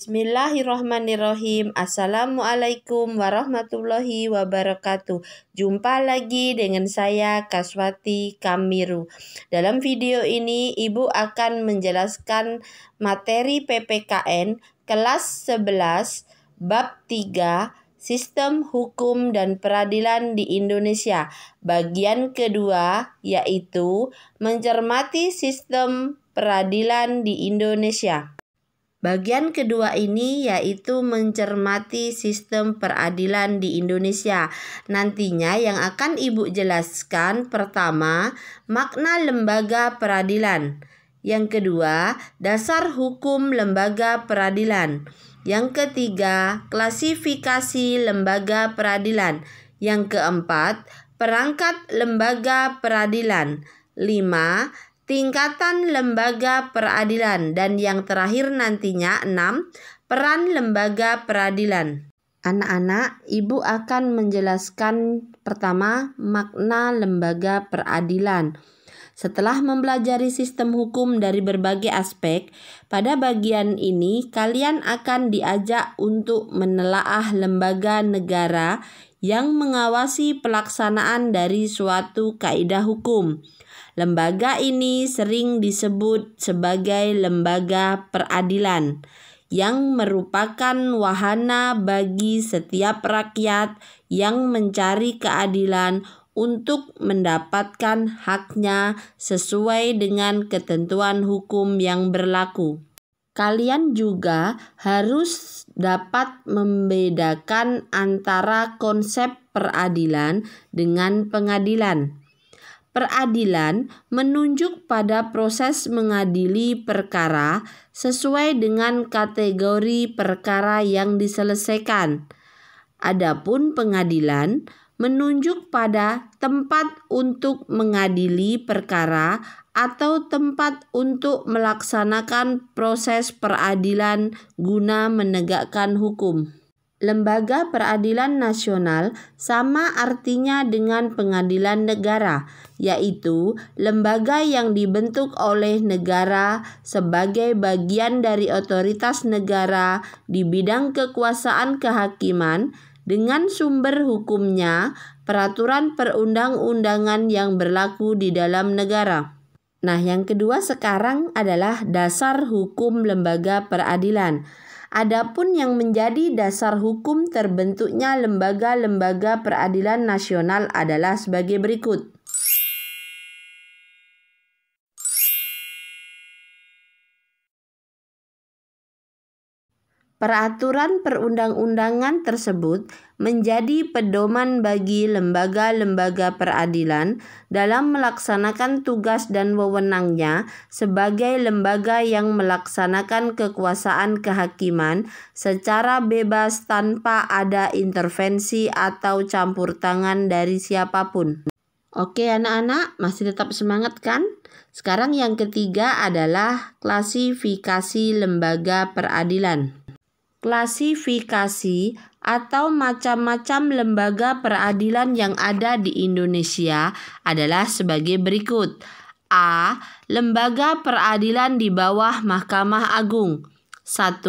Bismillahirrahmanirrahim. Assalamualaikum warahmatullahi wabarakatuh. Jumpa lagi dengan saya Kaswati Kamiru. Dalam video ini Ibu akan menjelaskan materi PPKN kelas 11 bab 3 Sistem Hukum dan Peradilan di Indonesia. Bagian kedua yaitu mencermati sistem peradilan di Indonesia. Bagian kedua ini yaitu mencermati sistem peradilan di Indonesia. Nantinya yang akan Ibu jelaskan pertama, makna lembaga peradilan. Yang kedua, dasar hukum lembaga peradilan. Yang ketiga, klasifikasi lembaga peradilan. Yang keempat, perangkat lembaga peradilan. 5. Tingkatan lembaga peradilan, dan yang terakhir nantinya 6. Peran lembaga peradilan. Anak-anak, Ibu akan menjelaskan pertama makna lembaga peradilan. Setelah mempelajari sistem hukum dari berbagai aspek, pada bagian ini kalian akan diajak untuk menelaah lembaga negara yang mengawasi pelaksanaan dari suatu kaidah hukum. Lembaga ini sering disebut sebagai lembaga peradilan, yang merupakan wahana bagi setiap rakyat yang mencari keadilan untuk mendapatkan haknya sesuai dengan ketentuan hukum yang berlaku. Kalian juga harus dapat membedakan antara konsep peradilan dengan pengadilan. Peradilan menunjuk pada proses mengadili perkara sesuai dengan kategori perkara yang diselesaikan. Adapun pengadilan menunjuk pada tempat untuk mengadili perkara atau tempat untuk melaksanakan proses peradilan guna menegakkan hukum. Lembaga peradilan nasional sama artinya dengan pengadilan negara, yaitu lembaga yang dibentuk oleh negara sebagai bagian dari otoritas negara di bidang kekuasaan kehakiman dengan sumber hukumnya, peraturan perundang-undangan yang berlaku di dalam negara. Nah, yang kedua sekarang adalah dasar hukum lembaga peradilan. Adapun yang menjadi dasar hukum terbentuknya lembaga-lembaga peradilan nasional adalah sebagai berikut. Peraturan perundang-undangan tersebut menjadi pedoman bagi lembaga-lembaga peradilan dalam melaksanakan tugas dan wewenangnya sebagai lembaga yang melaksanakan kekuasaan kehakiman secara bebas tanpa ada intervensi atau campur tangan dari siapapun. Oke anak-anak, masih tetap semangat kan? Sekarang yang ketiga adalah klasifikasi lembaga peradilan. Klasifikasi atau macam-macam lembaga peradilan yang ada di Indonesia adalah sebagai berikut. A. Lembaga peradilan di bawah Mahkamah Agung. 1.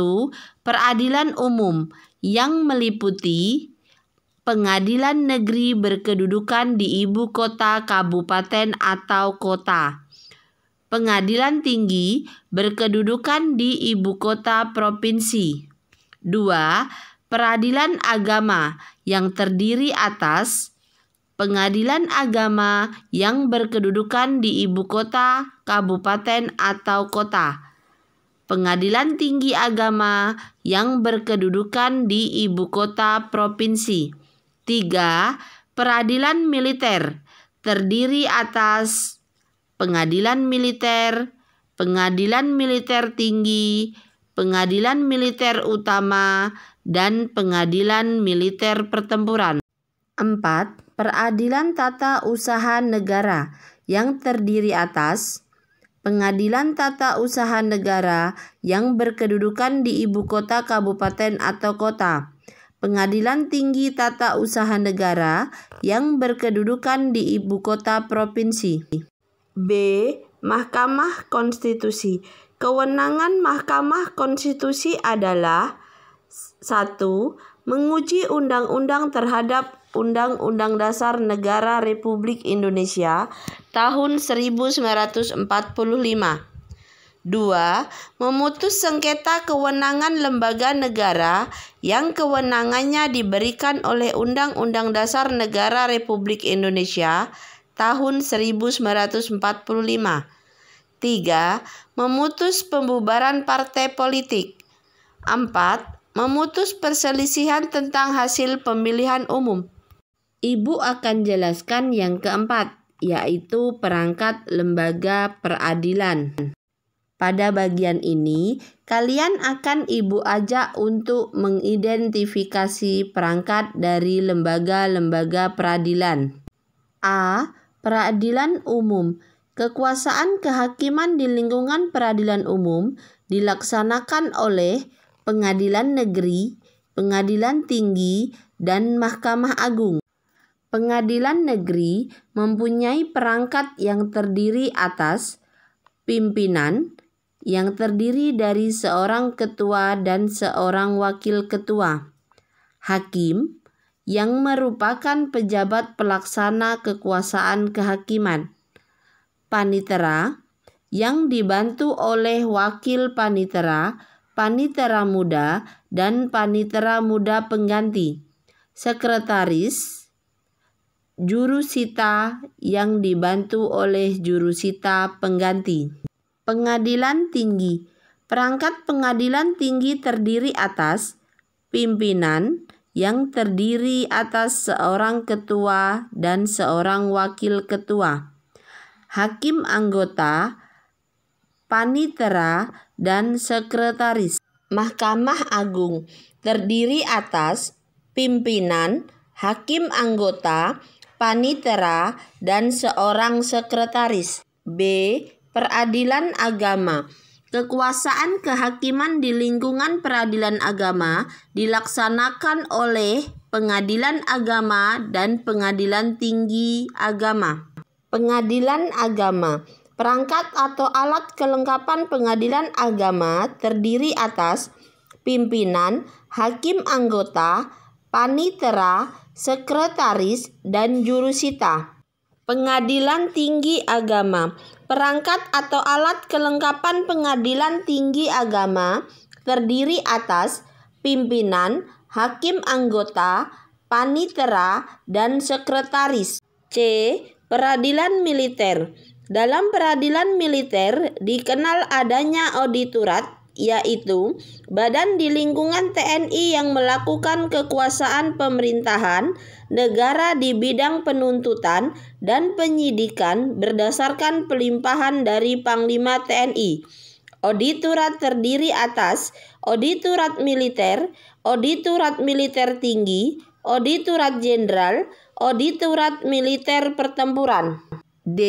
Peradilan umum yang meliputi pengadilan negeri berkedudukan di ibu kota, kabupaten, atau kota. Pengadilan tinggi berkedudukan di ibu kota provinsi. 2. Peradilan agama yang terdiri atas pengadilan agama yang berkedudukan di ibu kota, kabupaten, atau kota. Pengadilan tinggi agama yang berkedudukan di ibu kota provinsi. 3. Peradilan militer terdiri atas pengadilan militer, pengadilan militer tinggi, pengadilan militer utama, dan pengadilan militer pertempuran. 4. Peradilan tata usaha negara yang terdiri atas pengadilan tata usaha negara yang berkedudukan di ibu kota, kabupaten, atau kota. Pengadilan tinggi tata usaha negara yang berkedudukan di ibu kota provinsi. B. Mahkamah Konstitusi. Kewenangan Mahkamah Konstitusi adalah 1. Menguji undang-undang terhadap Undang-Undang Dasar Negara Republik Indonesia tahun 1945. 2. Memutus sengketa kewenangan lembaga negara yang kewenangannya diberikan oleh Undang-Undang Dasar Negara Republik Indonesia tahun 1945. 3. Memutus pembubaran partai politik. 4. Memutus perselisihan tentang hasil pemilihan umum. Ibu akan jelaskan yang keempat, yaitu perangkat lembaga peradilan. Pada bagian ini, kalian akan Ibu ajak untuk mengidentifikasi perangkat dari lembaga-lembaga peradilan. A. Peradilan umum. Kekuasaan kehakiman di lingkungan peradilan umum dilaksanakan oleh Pengadilan Negeri, Pengadilan Tinggi, dan Mahkamah Agung. Pengadilan Negeri mempunyai perangkat yang terdiri atas pimpinan, yang terdiri dari seorang ketua dan seorang wakil ketua. Hakim, yang merupakan pejabat pelaksana kekuasaan kehakiman. Panitera, yang dibantu oleh wakil panitera, panitera muda, dan panitera muda pengganti. Sekretaris, jurusita, yang dibantu oleh jurusita pengganti. Pengadilan Tinggi. Perangkat Pengadilan Tinggi terdiri atas pimpinan, yang terdiri atas seorang ketua dan seorang wakil ketua. Hakim anggota, panitera, dan sekretaris. Mahkamah Agung terdiri atas pimpinan, hakim anggota, panitera, dan seorang sekretaris. B. Peradilan Agama. Kekuasaan kehakiman di lingkungan peradilan agama dilaksanakan oleh Pengadilan Agama dan Pengadilan Tinggi Agama. Pengadilan Agama. Perangkat atau alat kelengkapan pengadilan agama terdiri atas pimpinan, hakim anggota, panitera, sekretaris, dan jurusita. Pengadilan Tinggi Agama. Perangkat atau alat kelengkapan pengadilan tinggi agama terdiri atas pimpinan, hakim anggota, panitera, dan sekretaris. C. Peradilan Militer. Dalam peradilan militer dikenal adanya auditorat, yaitu badan di lingkungan TNI yang melakukan kekuasaan pemerintahan negara di bidang penuntutan dan penyidikan berdasarkan pelimpahan dari Panglima TNI. Auditorat terdiri atas Auditorat Militer, Auditorat Militer Tinggi, Auditorat Jenderal, Auditorat Militer Pertempuran. D.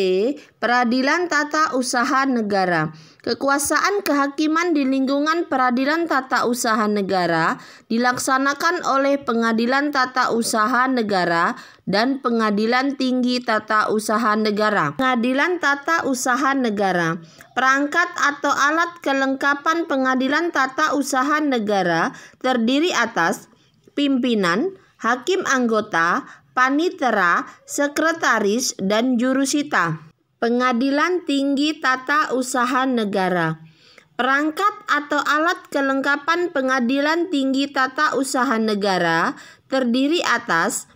Peradilan Tata Usaha Negara. Kekuasaan kehakiman di lingkungan peradilan tata usaha negara dilaksanakan oleh Pengadilan Tata Usaha Negara dan Pengadilan Tinggi Tata Usaha Negara. Pengadilan Tata Usaha Negara. Perangkat atau alat kelengkapan Pengadilan Tata Usaha Negara terdiri atas pimpinan, hakim anggota, panitera, sekretaris, dan jurusita. Pengadilan Tinggi Tata Usaha Negara. Perangkat atau alat kelengkapan Pengadilan Tinggi Tata Usaha Negara terdiri atas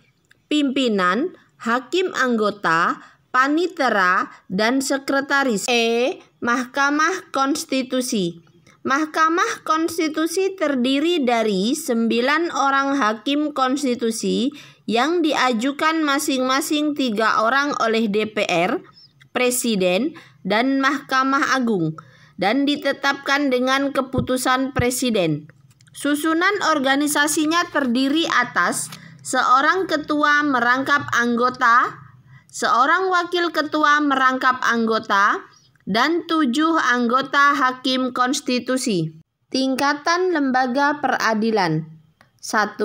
pimpinan, hakim anggota, panitera, dan sekretaris. E. Mahkamah Konstitusi. Mahkamah Konstitusi terdiri dari 9 orang hakim konstitusi yang diajukan masing-masing 3 orang oleh DPR, Presiden, dan Mahkamah Agung, dan ditetapkan dengan keputusan Presiden. Susunan organisasinya terdiri atas seorang ketua merangkap anggota, seorang wakil ketua merangkap anggota, dan 7 anggota hakim konstitusi. Tingkatan lembaga peradilan. 1.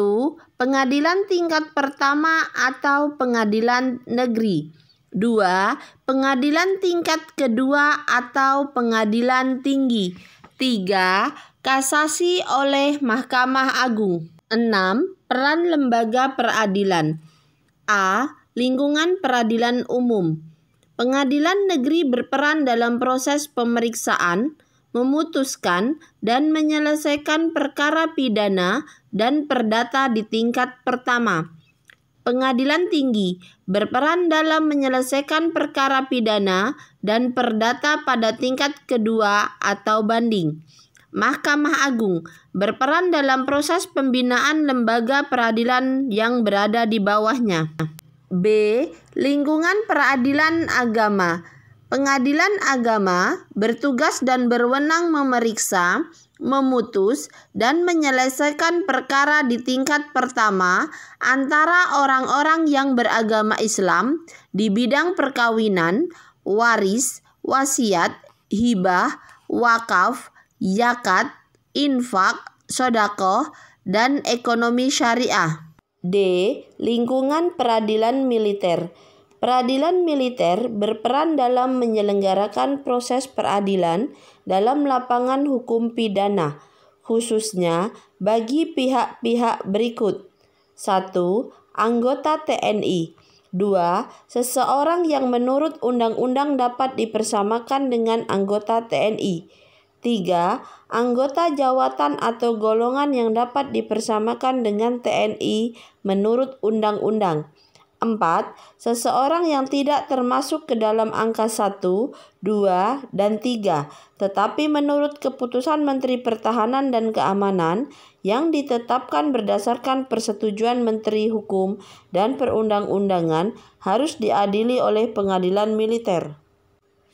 Pengadilan tingkat pertama atau pengadilan negeri. 2. Pengadilan tingkat kedua atau pengadilan tinggi. 3. Kasasi oleh Mahkamah Agung. 6. Peran lembaga peradilan. A. Lingkungan peradilan umum. Pengadilan negeri berperan dalam proses pemeriksaan, memutuskan, dan menyelesaikan perkara pidana dan perdata di tingkat pertama. Pengadilan tinggi berperan dalam menyelesaikan perkara pidana dan perdata pada tingkat kedua atau banding. Mahkamah Agung berperan dalam proses pembinaan lembaga peradilan yang berada di bawahnya. B. Lingkungan peradilan agama. Pengadilan agama bertugas dan berwenang memeriksa, memutus, dan menyelesaikan perkara di tingkat pertama antara orang-orang yang beragama Islam di bidang perkawinan, waris, wasiat, hibah, wakaf, zakat, infak, sedekah, dan ekonomi syariah. D. Lingkungan peradilan militer. Peradilan militer berperan dalam menyelenggarakan proses peradilan dalam lapangan hukum pidana, khususnya bagi pihak-pihak berikut. 1. Anggota TNI. 2. Seseorang yang menurut undang-undang dapat dipersamakan dengan anggota TNI. 3. Anggota jawatan atau golongan yang dapat dipersamakan dengan TNI menurut undang-undang. 4. Seseorang yang tidak termasuk ke dalam angka 1, 2, dan 3, tetapi menurut keputusan Menteri Pertahanan dan Keamanan yang ditetapkan berdasarkan persetujuan Menteri Hukum dan Perundang-undangan harus diadili oleh pengadilan militer.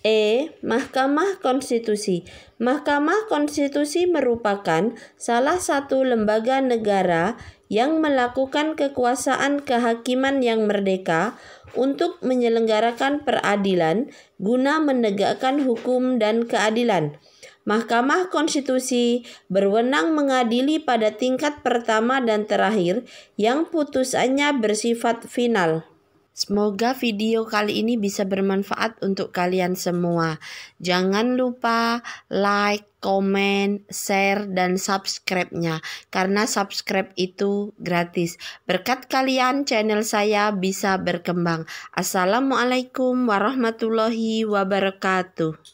E. Mahkamah Konstitusi. Mahkamah Konstitusi merupakan salah satu lembaga negara yang melakukan kekuasaan kehakiman yang merdeka untuk menyelenggarakan peradilan guna menegakkan hukum dan keadilan. Mahkamah Konstitusi berwenang mengadili pada tingkat pertama dan terakhir yang putusannya bersifat final. Semoga video kali ini bisa bermanfaat untuk kalian semua. Jangan lupa like, komen, share, dan subscribe-nya. Karena subscribe itu gratis. Berkat kalian channel saya bisa berkembang. Assalamualaikum warahmatullahi wabarakatuh.